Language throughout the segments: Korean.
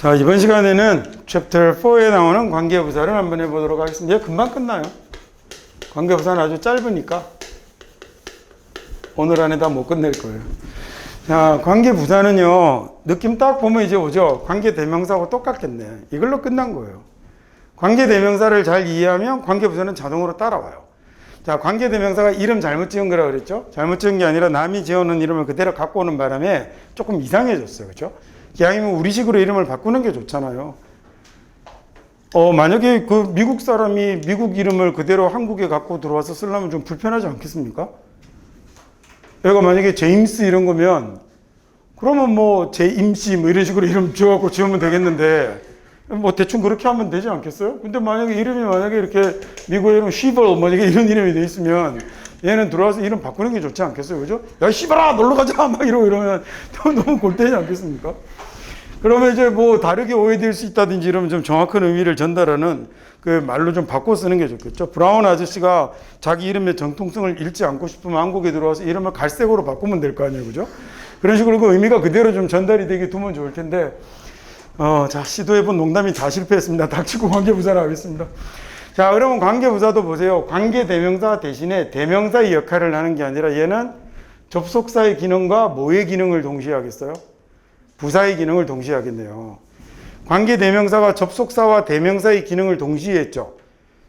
자, 이번 시간에는 챕터 4에 나오는 관계부사를 한번 해보도록 하겠습니다. 얘 금방 끝나요. 관계부사는 아주 짧으니까 오늘 안에 다 못 끝낼 거예요. 자, 관계부사는요, 느낌 딱 보면 이제 오죠. 관계대명사하고 똑같겠네. 이걸로 끝난 거예요. 관계대명사를 잘 이해하면 관계부사는 자동으로 따라와요. 자, 관계대명사가 이름 잘못 지은 거라 그랬죠? 잘못 지은 게 아니라 남이 지어놓은 이름을 그대로 갖고 오는 바람에 조금 이상해졌어요. 그렇죠? 기왕이면 우리식으로 이름을 바꾸는 게 좋잖아요. 만약에 그 미국 사람이 미국 이름을 그대로 한국에 갖고 들어와서 쓰려면 좀 불편하지 않겠습니까? 얘가 만약에 제임스 이런 거면 그러면 뭐 제임씨 뭐 이런 식으로 이름 지어갖고 지으면 되겠는데 뭐 대충 그렇게 하면 되지 않겠어요? 근데 만약에 이름이 만약에 이렇게 미국의 이름 시벌 만약에 이런 이름이 돼 있으면 얘는 들어와서 이름 바꾸는 게 좋지 않겠어요? 그죠? 야, 시벌아! 놀러 가자! 막 이러면 너무 골 때리지 않겠습니까? 그러면 이제 뭐 다르게 오해될 수 있다든지 이러면 좀 정확한 의미를 전달하는 그 말로 좀 바꿔 쓰는 게 좋겠죠. 브라운 아저씨가 자기 이름의 정통성을 잃지 않고 싶으면 한국에 들어와서 이름을 갈색으로 바꾸면 될 거 아니에요. 그죠? 그런 식으로 그 의미가 그대로 좀 전달이 되게 두면 좋을 텐데, 자, 시도해본 농담이 다 실패했습니다. 닥치고 관계부사를 하겠습니다. 자, 그러면 관계부사도 보세요. 관계대명사 대신에 대명사의 역할을 하는 게 아니라 얘는 접속사의 기능과 뭐의 기능을 동시에 하겠어요? 부사의 기능을 동시에 하겠네요. 관계대명사가 접속사와 대명사의 기능을 동시에 했죠.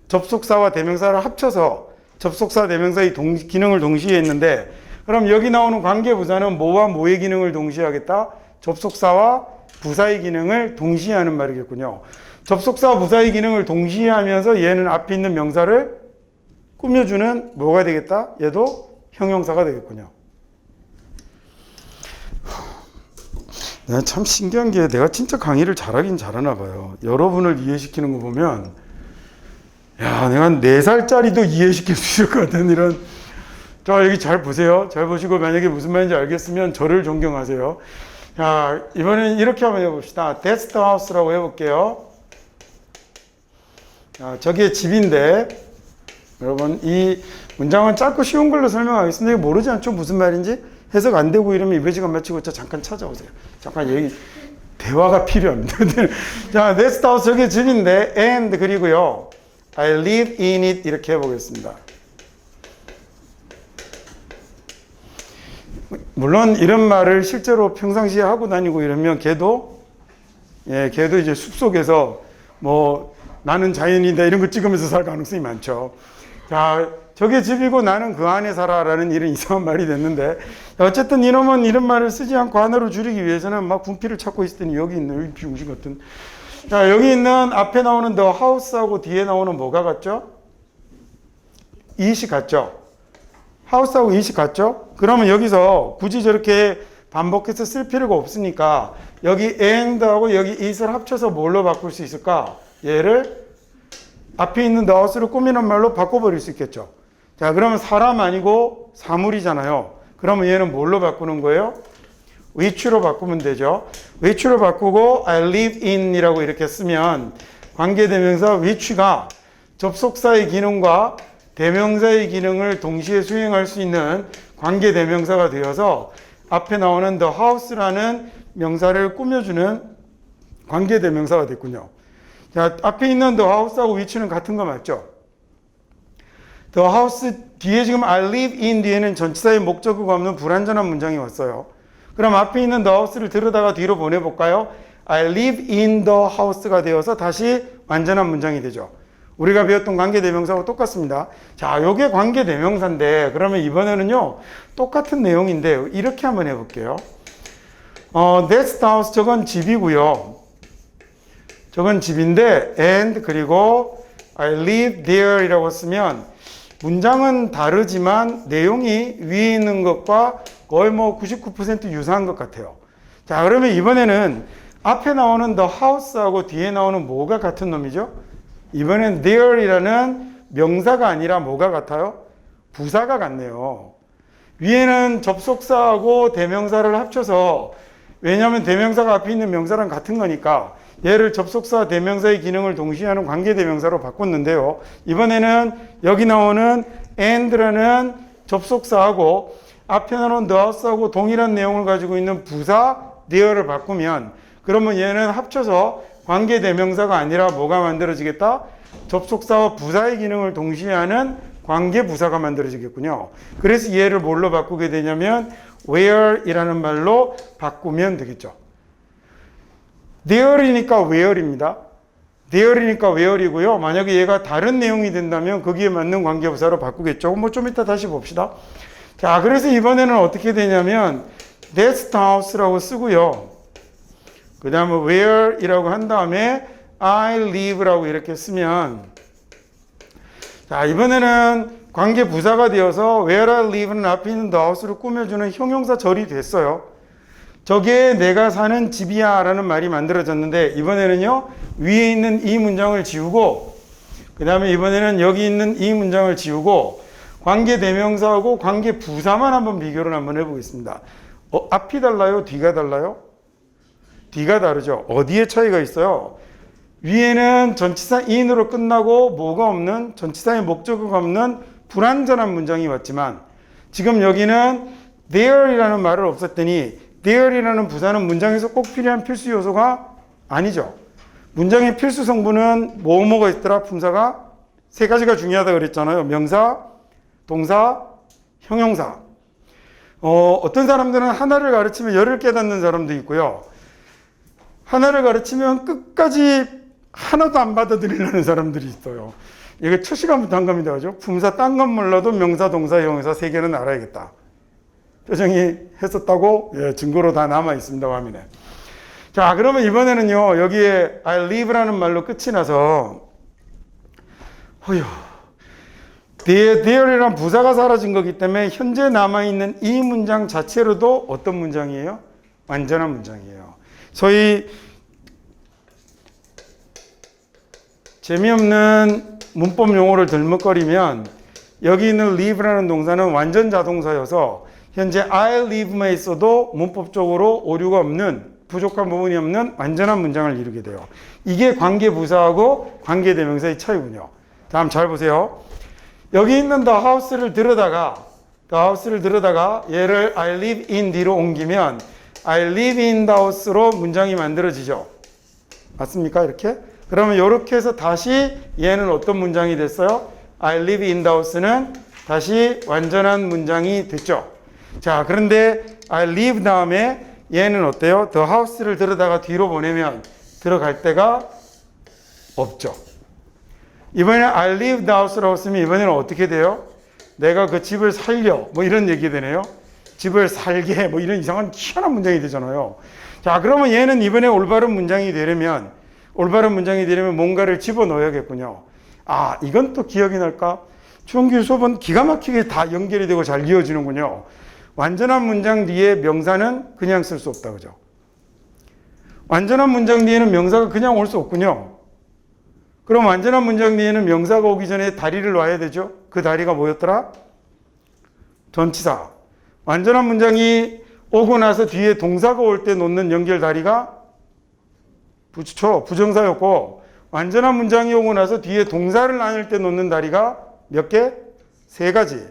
접속사와 대명사를 합쳐서 접속사 대명사의 기능을 동시에 했는데, 그럼 여기 나오는 관계부사는 뭐와 뭐의 기능을 동시에 하겠다? 접속사와 부사의 기능을 동시에 하는 말이겠군요. 접속사와 부사의 기능을 동시에 하면서 얘는 앞에 있는 명사를 꾸며주는 뭐가 되겠다? 얘도 형용사가 되겠군요. 내가 참 신기한 게 내가 진짜 강의를 잘하긴 잘하나 봐요. 여러분을 이해시키는 거 보면 야, 내가 한 4살짜리도 이해시킬 수 있을 것 같은 이런. 자, 여기 잘 보세요. 잘 보시고 만약에 무슨 말인지 알겠으면 저를 존경하세요. 자, 이번엔 이렇게 한번 해봅시다. That's the house라고 해볼게요. 자, 저게 집인데 여러분 이 문장은 짧고 쉬운 걸로 설명하겠습니다. 이거 모르지 않죠? 무슨 말인지? 해석 안 되고 이러면 이번 시간 마치고 잠깐 찾아오세요. 잠깐 여기 대화가 필요합니다. 자, that's the house 저게 집인데 and 그리고요 I live in it 이렇게 해보겠습니다. 물론 이런 말을 실제로 평상시에 하고 다니고 이러면 걔도 이제 숲속에서 뭐 나는 자연이다 이런 거 찍으면서 살 가능성이 많죠. 자, 저게 집이고 나는 그 안에 살아라는 이런 이상한 말이 됐는데, 어쨌든 이놈은 이런 말을 쓰지 않고 하나로 줄이기 위해서는 막 분필을 찾고 있을 때는 여기 있는 이 비용신 같은. 자, 여기 있는 앞에 나오는 the house하고 뒤에 나오는 뭐가 같죠? it이 같죠? house하고 it이 같죠? 그러면 여기서 굳이 저렇게 반복해서 쓸 필요가 없으니까 여기 and하고 여기 it을 합쳐서 뭘로 바꿀 수 있을까? 얘를 앞에 있는 the house를 꾸미는 말로 바꿔버릴 수 있겠죠. 자, 그러면 사람 아니고 사물이잖아요. 그러면 얘는 뭘로 바꾸는 거예요? which로 바꾸면 되죠. which로 바꾸고 I live in 이라고 이렇게 쓰면 관계대명사 which가 접속사의 기능과 대명사의 기능을 동시에 수행할 수 있는 관계대명사가 되어서 앞에 나오는 the house라는 명사를 꾸며주는 관계대명사가 됐군요. 자, 앞에 있는 the house하고 which는 같은 거 맞죠? The house 뒤에 지금 I live in 뒤에는 전치사의 목적어가 없는 불완전한 문장이 왔어요. 그럼 앞에 있는 the house를 들여다가 뒤로 보내볼까요? I live in the house가 되어서 다시 완전한 문장이 되죠. 우리가 배웠던 관계대명사하고 똑같습니다. 자, 요게 관계대명사인데 그러면 이번에는요 똑같은 내용인데 이렇게 한번 해볼게요. That's the house 저건 집이고요. 저건 집인데 and 그리고 I live there 이라고 쓰면 문장은 다르지만 내용이 위에 있는 것과 거의 뭐 99% 유사한 것 같아요. 자, 그러면 이번에는 앞에 나오는 the house하고 뒤에 나오는 뭐가 같은 놈이죠? 이번엔 there이라는 명사가 아니라 뭐가 같아요? 부사가 같네요. 위에는 접속사하고 대명사를 합쳐서 왜냐하면 대명사가 앞에 있는 명사랑 같은 거니까 얘를 접속사 대명사의 기능을 동시에 하는 관계대명사로 바꿨는데요. 이번에는 여기 나오는 and라는 접속사하고 앞에 나오는 the house하고 동일한 내용을 가지고 있는 부사 there를 바꾸면 그러면 얘는 합쳐서 관계대명사가 아니라 뭐가 만들어지겠다? 접속사와 부사의 기능을 동시에 하는 관계부사가 만들어지겠군요. 그래서 얘를 뭘로 바꾸게 되냐면 where이라는 말로 바꾸면 되겠죠. there이니까 where입니다. there이니까 where이고요. 만약에 얘가 다른 내용이 된다면 거기에 맞는 관계부사로 바꾸겠죠. 뭐 좀 이따 다시 봅시다. 자, 그래서 이번에는 어떻게 되냐면 that's the house라고 쓰고요. 그 다음에 where이라고 한 다음에 I live라고 이렇게 쓰면, 자, 이번에는 관계 부사가 되어서 where I live는 앞에 있는 the house를 꾸며주는 형용사 절이 됐어요. 저게 내가 사는 집이야 라는 말이 만들어졌는데, 이번에는요 위에 있는 이 문장을 지우고, 그 다음에 이번에는 여기 있는 이 문장을 지우고 관계 대명사하고 관계 부사만 한번 비교를 한번 해보겠습니다. 앞이 달라요? 뒤가 달라요? 뒤가 다르죠. 어디에 차이가 있어요? 위에는 전치사 in으로 끝나고 뭐가 없는, 전치사의 목적어가 없는 불완전한 문장이 왔지만, 지금 여기는 there이라는 말을 없앴더니 there이라는 부사는 문장에서 꼭 필요한 필수 요소가 아니죠. 문장의 필수 성분은 뭐가 있더라? 품사가 세 가지가 중요하다 그랬잖아요. 명사, 동사, 형용사. 어떤 사람들은 하나를 가르치면 열을 깨닫는 사람도 있고요. 하나를 가르치면 끝까지 하나도 안 받아들이려는 사람들이 있어요. 이게 첫 시간부터 한 겁니다. 그죠? 품사 딴 건 몰라도 명사, 동사, 형용사 세 개는 알아야겠다. 표정이 했었다고 증거로 다 남아 있습니다. 화면에. 자, 그러면 이번에는요, 여기에 I live라는 말로 끝이 나서, there이란 부사가 사라진 거기 때문에 현재 남아있는 이 문장 자체로도 어떤 문장이에요? 완전한 문장이에요. 소위 재미없는 문법 용어를 들먹거리면 여기 있는 live라는 동사는 완전 자동사여서 현재 I live만 있어도 문법적으로 오류가 없는, 부족한 부분이 없는 완전한 문장을 이루게 돼요. 이게 관계부사하고 관계대명사의 차이군요. 다음 잘 보세요. 여기 있는 the house를 들여다가 얘를 I live in D로 옮기면 I live in the house로 문장이 만들어지죠. 맞습니까? 이렇게? 그러면 이렇게 해서 다시 얘는 어떤 문장이 됐어요? I live in the house는 다시 완전한 문장이 됐죠. 자, 그런데 I live 다음에 얘는 어때요? The house를 들여다가 뒤로 보내면 들어갈 데가 없죠. 이번에 I live the house라고 쓰면 이번에는 어떻게 돼요? 내가 그 집을 살려, 뭐 이런 얘기 되네요. 집을 살게, 뭐 이런 이상한 희한한 문장이 되잖아요. 자, 그러면 얘는 이번에 올바른 문장이 되려면 뭔가를 집어넣어야겠군요. 아, 이건 또 기억이 날까? 중학교 수업은 기가 막히게 다 연결이 되고 잘 이어지는군요. 완전한 문장 뒤에 명사는 그냥 쓸 수 없다, 그죠? 완전한 문장 뒤에는 명사가 그냥 올 수 없군요. 그럼 완전한 문장 뒤에는 명사가 오기 전에 다리를 놔야 되죠? 그 다리가 뭐였더라? 전치사. 완전한 문장이 오고 나서 뒤에 동사가 올 때 놓는 연결 다리가 부정사였고, 완전한 문장이 오고 나서 뒤에 동사를 나눌 때 놓는 다리가 몇 개? 세 가지.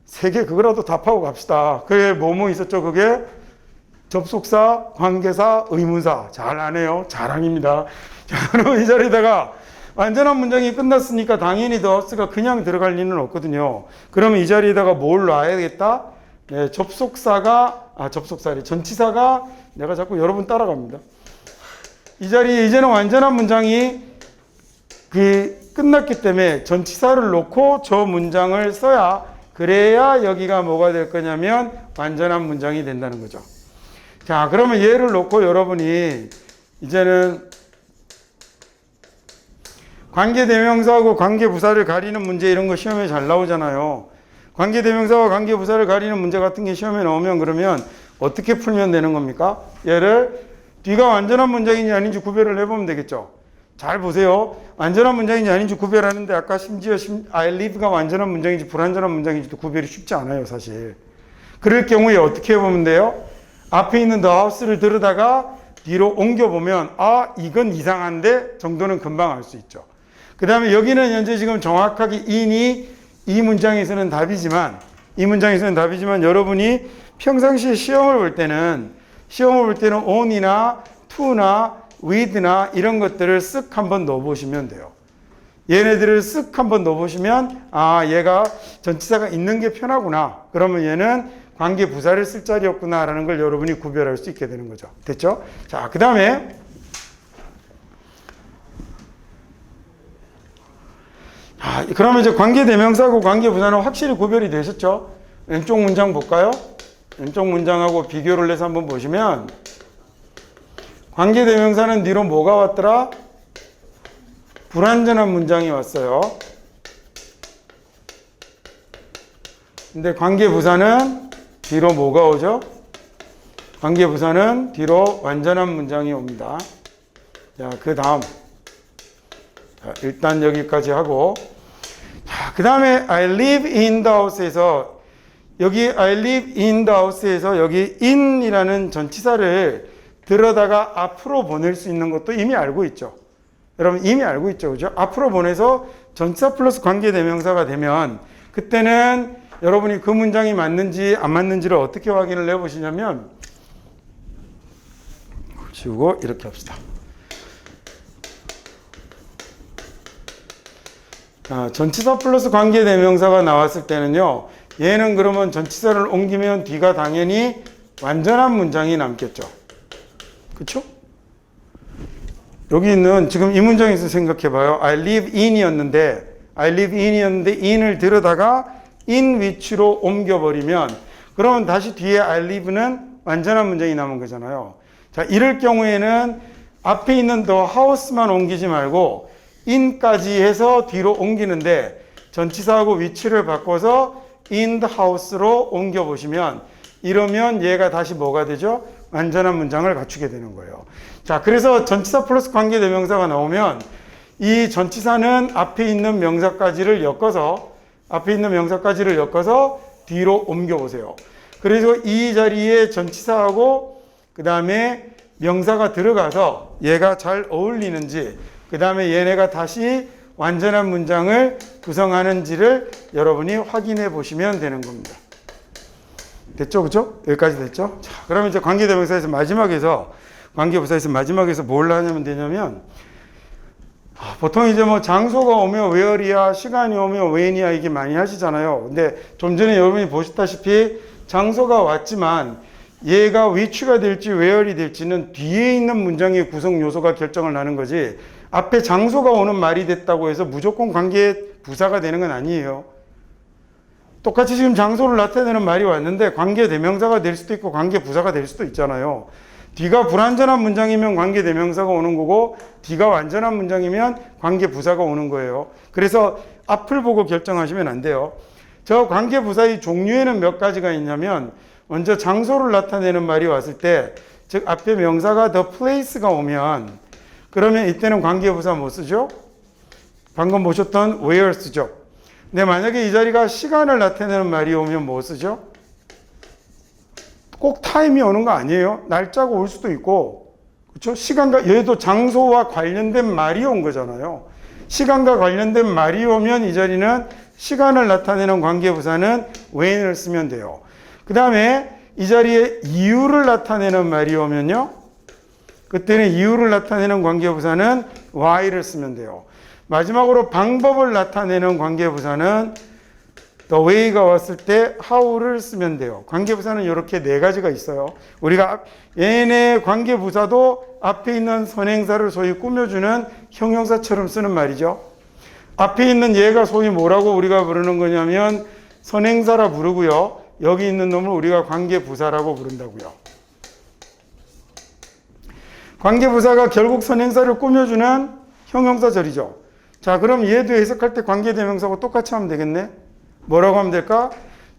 세 개 그거라도 답하고 갑시다. 그게 뭐뭐 있었죠? 그게 접속사, 관계사, 의문사. 잘 아네요. 자랑입니다. 자, 그럼 이 자리에다가 완전한 문장이 끝났으니까 당연히 the house가 그냥 들어갈 리는 없거든요. 그러면 이 자리에다가 뭘 놔야겠다? 네, 전치사가 내가 자꾸 여러분 따라갑니다. 이 자리에 이제는 완전한 문장이 끝났기 때문에 전치사를 놓고 저 문장을 써야, 그래야 여기가 뭐가 될 거냐면 완전한 문장이 된다는 거죠. 자, 그러면 얘를 놓고 여러분이 이제는 관계대명사하고 관계부사를 가리는 문제, 이런 거 시험에 잘 나오잖아요. 관계대명사와 관계부사를 가리는 문제 같은 게 시험에 나오면 그러면 어떻게 풀면 되는 겁니까? 얘를 뒤가 완전한 문장인지 아닌지 구별을 해보면 되겠죠. 잘 보세요. 완전한 문장인지 아닌지 구별하는데 아까 심지어 I live가 완전한 문장인지 불완전한 문장인지도 구별이 쉽지 않아요, 사실. 그럴 경우에 어떻게 해보면 돼요? 앞에 있는 the house를 들여다가 뒤로 옮겨보면 아, 이건 이상한데 정도는 금방 알 수 있죠. 그 다음에 여기는 현재 지금 정확하게 in이 이 문장에서는 답이지만 여러분이 평상시에 시험을 볼 때는 on이나 to나 with나 이런 것들을 쓱 한번 넣어보시면 돼요. 얘네들을 쓱 한번 넣어보시면 아 얘가 전치사가 있는 게 편하구나. 그러면 얘는 관계 부사를 쓸 자리였구나 라는 걸 여러분이 구별할 수 있게 되는 거죠. 됐죠? 자, 그 다음에 그러면 이제 관계대명사하고 관계부사는 확실히 구별이 되셨죠? 왼쪽 문장 볼까요? 왼쪽 문장하고 비교를 해서 한번 보시면 관계대명사는 뒤로 뭐가 왔더라? 불완전한 문장이 왔어요. 근데 관계부사는 뒤로 뭐가 오죠? 관계부사는 뒤로 완전한 문장이 옵니다. 자, 그 다음. 자, 일단 여기까지 하고. 자, 그 다음에 I live in the house에서 여기 I live in the house에서 여기 in이라는 전치사를 들어다가 앞으로 보낼 수 있는 것도 이미 알고 있죠. 여러분 이미 알고 있죠. 그죠? 앞으로 보내서 전치사 플러스 관계대명사가 되면 그때는 여러분이 그 문장이 맞는지 안 맞는지를 어떻게 확인을 해보시냐면 지우고 이렇게 합시다. 전치사 플러스 관계대명사가 나왔을 때는요. 얘는 그러면 전치사를 옮기면 뒤가 당연히 완전한 문장이 남겠죠. 그쵸? 여기 있는 지금 이 문장에서 생각해봐요. I live in이었는데 in을 들여다가 in which로 옮겨버리면 그러면 다시 뒤에 I live는 완전한 문장이 남은 거잖아요. 자, 이럴 경우에는 앞에 있는 the house만 옮기지 말고 in까지 해서 뒤로 옮기는데 전치사하고 위치를 바꿔서 in the house로 옮겨보시면 이러면 얘가 다시 뭐가 되죠? 완전한 문장을 갖추게 되는 거예요. 자, 그래서 전치사 플러스 관계대명사가 나오면 이 전치사는 앞에 있는 명사까지를 엮어서 뒤로 옮겨보세요. 그래서 이 자리에 전치사하고 그 다음에 명사가 들어가서 얘가 잘 어울리는지 그 다음에 얘네가 다시 완전한 문장을 구성하는지를 여러분이 확인해 보시면 되는 겁니다. 됐죠? 그죠? 여기까지 됐죠? 자, 그러면 이제 관계대명사에서 마지막에서 뭘 하냐면 되냐면 보통 이제 뭐 장소가 오면 where이야, 시간이 오면 when이야 이게 많이 하시잖아요. 근데 좀 전에 여러분이 보셨다시피 장소가 왔지만 얘가 which가 될지 where이 될지는 뒤에 있는 문장의 구성 요소가 결정을 하는 거지 앞에 장소가 오는 말이 됐다고 해서 무조건 관계 부사가 되는 건 아니에요. 똑같이 지금 장소를 나타내는 말이 왔는데 관계 대명사가 될 수도 있고 관계 부사가 될 수도 있잖아요. 뒤가 불완전한 문장이면 관계 대명사가 오는 거고 뒤가 완전한 문장이면 관계 부사가 오는 거예요. 그래서 앞을 보고 결정하시면 안 돼요. 저 관계 부사의 종류에는 몇 가지가 있냐면 먼저 장소를 나타내는 말이 왔을 때 즉 앞에 명사가 the place가 오면 그러면 이때는 관계 부사 뭐 쓰죠? 방금 보셨던 where 쓰죠. 근데 만약에 이 자리가 시간을 나타내는 말이 오면 뭐 쓰죠? 꼭 타임이 오는 거 아니에요. 날짜가 올 수도 있고, 그렇죠? 시간과 얘도 장소와 관련된 말이 온 거잖아요. 시간과 관련된 말이 오면 이 자리는 시간을 나타내는 관계부사는 when을 쓰면 돼요. 그 다음에 이 자리에 이유를 나타내는 말이 오면요, 그때는 이유를 나타내는 관계부사는 why를 쓰면 돼요. 마지막으로 방법을 나타내는 관계부사는 the way가 왔을 때 how를 쓰면 돼요. 관계부사는 이렇게 네 가지가 있어요. 우리가 얘네 관계부사도 앞에 있는 선행사를 소위 꾸며주는 형용사처럼 쓰는 말이죠. 앞에 있는 얘가 소위 뭐라고 우리가 부르는 거냐면 선행사라 부르고요. 여기 있는 놈을 우리가 관계부사라고 부른다고요. 관계부사가 결국 선행사를 꾸며주는 형용사절이죠. 자, 그럼 얘도 해석할 때 관계대명사하고 똑같이 하면 되겠네. 뭐라고 하면 될까?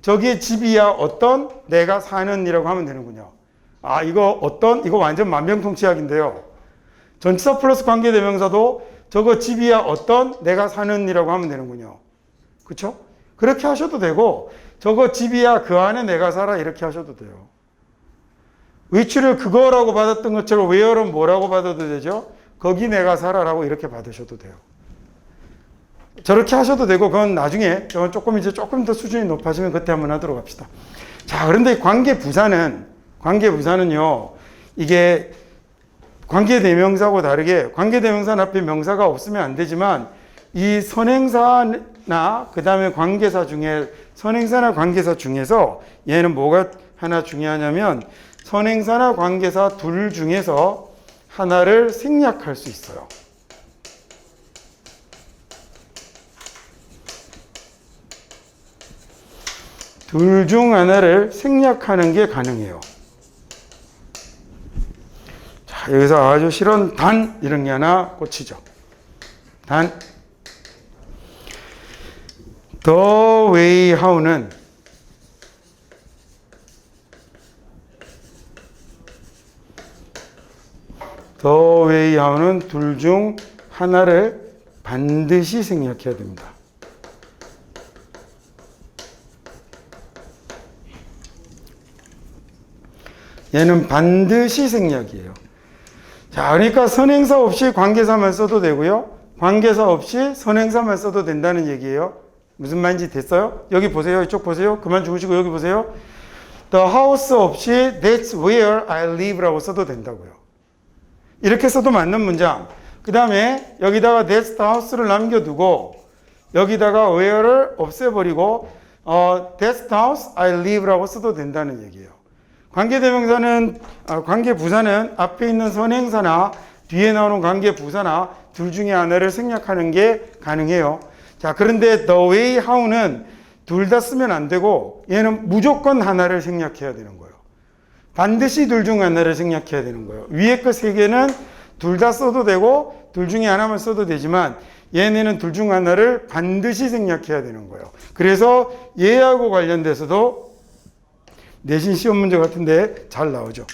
저기 집이야 어떤 내가 사는 이라고 하면 되는군요. 아, 이거 어떤 이거 완전 만병통치약인데요. 전치사 플러스 관계대명사도 저거 집이야 어떤 내가 사는 이라고 하면 되는군요. 그렇죠? 그렇게 하셔도 되고 저거 집이야 그 안에 내가 살아 이렇게 하셔도 돼요. 위치를 그거라고 받았던 것처럼 where는 뭐라고 받아도 되죠? 거기 내가 살아라고 이렇게 받으셔도 돼요. 저렇게 하셔도 되고 그건 나중에 조금 더 수준이 높아지면 그때 한번 하도록 합시다. 자, 그런데 관계부사는요, 이게 관계대명사하고 다르게 관계대명사 앞에 명사가 없으면 안 되지만 이 선행사나 그 다음에 관계사 중에 선행사나 관계사 중에서 얘는 뭐가 하나 중요하냐면 선행사나 관계사 둘 중에서 하나를 생략할 수 있어요. 둘 중 하나를 생략하는 게 가능해요. 자, 여기서 아주 싫은 단 이런 게 하나 꽂히죠. 단 the way how는 the way how는 둘 중 하나를 반드시 생략해야 됩니다. 얘는 반드시 생략이에요. 자, 그러니까 선행사 없이 관계사만 써도 되고요. 관계사 없이 선행사만 써도 된다는 얘기예요. 무슨 말인지 됐어요? 여기 보세요. 이쪽 보세요. 그만 주무시고 여기 보세요. The house 없이 that's where I live라고 써도 된다고요. 이렇게 써도 맞는 문장. 그 다음에 여기다가 that's the house를 남겨두고 여기다가 where를 없애버리고 that's the house I live라고 써도 된다는 얘기예요. 관계부사는 앞에 있는 선행사나 뒤에 나오는 관계부사나 둘 중에 하나를 생략하는 게 가능해요. 자, 그런데 the way how는 둘 다 쓰면 안 되고 얘는 무조건 하나를 생략해야 되는 거예요. 반드시 둘 중 하나를 생략해야 되는 거예요. 위에 거 세 개는 둘 다 써도 되고 둘 중에 하나만 써도 되지만 얘네는 둘 중 하나를 반드시 생략해야 되는 거예요. 그래서 얘하고 관련돼서도 내신 시험 문제 같은데 잘 나오죠.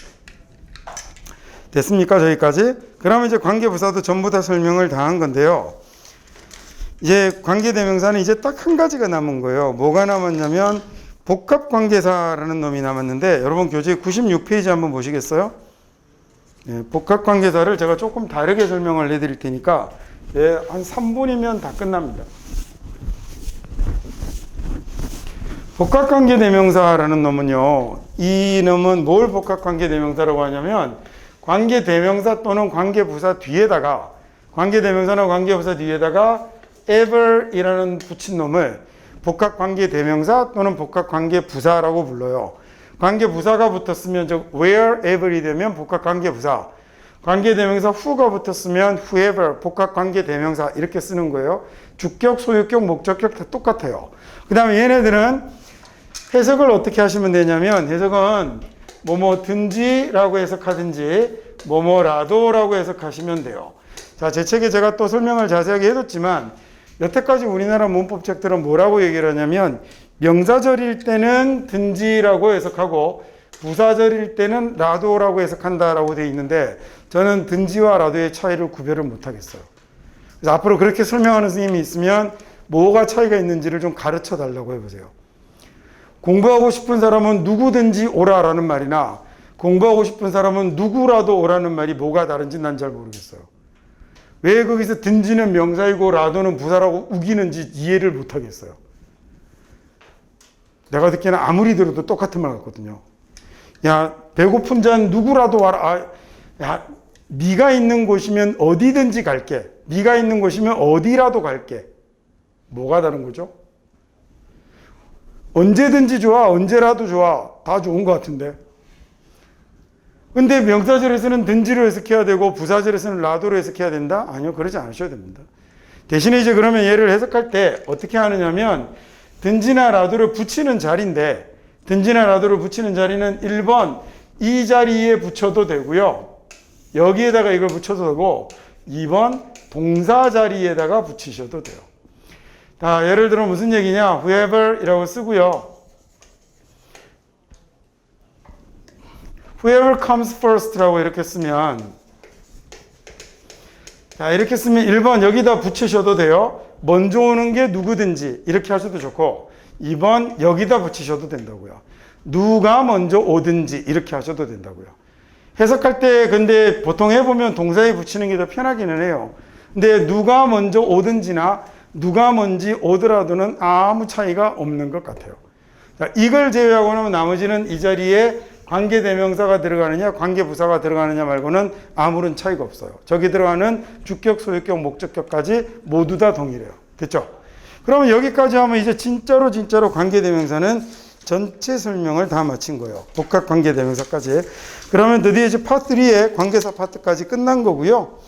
됐습니까? 저기까지? 그러면 이제 관계부사도 전부 다 설명을 다 한 건데요. 이제 관계대명사는 이제 딱 한 가지가 남은 거예요. 뭐가 남았냐면 복합관계사라는 놈이 남았는데 여러분 교재 96페이지 한번 보시겠어요? 네, 복합관계사를 제가 조금 다르게 설명을 해드릴 테니까 한 3분이면 다 끝납니다. 복합관계대명사라는 놈은요, 이 놈은 뭘 복합관계대명사라고 하냐면 관계대명사 또는 관계부사 뒤에다가 관계대명사나 관계부사 뒤에다가 ever이라는 붙인 놈을 복합관계대명사 또는 복합관계부사라고 불러요. 관계부사가 붙었으면 즉 wherever이 되면 복합관계부사, 관계대명사 who가 붙었으면 whoever 복합관계대명사 이렇게 쓰는 거예요. 주격, 소유격, 목적격 다 똑같아요. 그 다음에 얘네들은 해석을 어떻게 하시면 되냐면 해석은 뭐뭐든지라고 해석하든지 뭐뭐라도라고 해석하시면 돼요. 자, 제 책에 제가 또 설명을 자세하게 해뒀지만 여태까지 우리나라 문법책들은 뭐라고 얘기를 하냐면 명사절일 때는 든지라고 해석하고 부사절일 때는 라도라고 해석한다라고 되어 있는데 저는 든지와 라도의 차이를 구별을 못하겠어요. 그래서 앞으로 그렇게 설명하는 선생님이 있으면 뭐가 차이가 있는지를 좀 가르쳐 달라고 해보세요. 공부하고 싶은 사람은 누구든지 오라라는 말이나 공부하고 싶은 사람은 누구라도 오라는 말이 뭐가 다른지 난 잘 모르겠어요. 왜 거기서 든지는 명사이고 라도는 부사라고 우기는지 이해를 못하겠어요. 내가 듣기에는 아무리 들어도 똑같은 말 같거든요. 야, 배고픈 자는 누구라도 와라. 야, 네가 있는 곳이면 어디든지 갈게. 네가 있는 곳이면 어디라도 갈게. 뭐가 다른 거죠? 언제든지 좋아, 언제라도 좋아. 다 좋은 것 같은데. 근데 명사절에서는 든지로 해석해야 되고 부사절에서는 라도로 해석해야 된다? 아니요, 그러지 않으셔야 됩니다. 대신에 이제 그러면 얘를 해석할 때 어떻게 하느냐면 든지나 라도를 붙이는 자리인데 든지나 라도를 붙이는 자리는 1번 이 자리에 붙여도 되고요. 여기에다가 이걸 붙여도 되고 2번 동사 자리에다가 붙이셔도 돼요. 자, 예를 들어 무슨 얘기냐? whoever 이라고 쓰고요. whoever comes first 라고 이렇게 쓰면 자, 이렇게 쓰면 1번 여기다 붙이셔도 돼요. 먼저 오는 게 누구든지 이렇게 하셔도 좋고 2번 여기다 붙이셔도 된다고요. 누가 먼저 오든지 이렇게 하셔도 된다고요. 해석할 때 근데 보통 해보면 동사에 붙이는 게 더 편하기는 해요. 근데 누가 먼저 오든지나 누가 먼저 오더라도는 아무 차이가 없는 것 같아요. 자, 이걸 제외하고는 나머지는 이 자리에 관계대명사가 들어가느냐 관계부사가 들어가느냐 말고는 아무런 차이가 없어요. 저기 들어가는 주격, 소유격, 목적격까지 모두 다 동일해요. 됐죠? 그러면 여기까지 하면 이제 진짜로 관계대명사는 전체 설명을 다 마친 거예요. 복합 관계대명사까지. 그러면 드디어 이제 파트 3의 관계사 파트까지 끝난 거고요.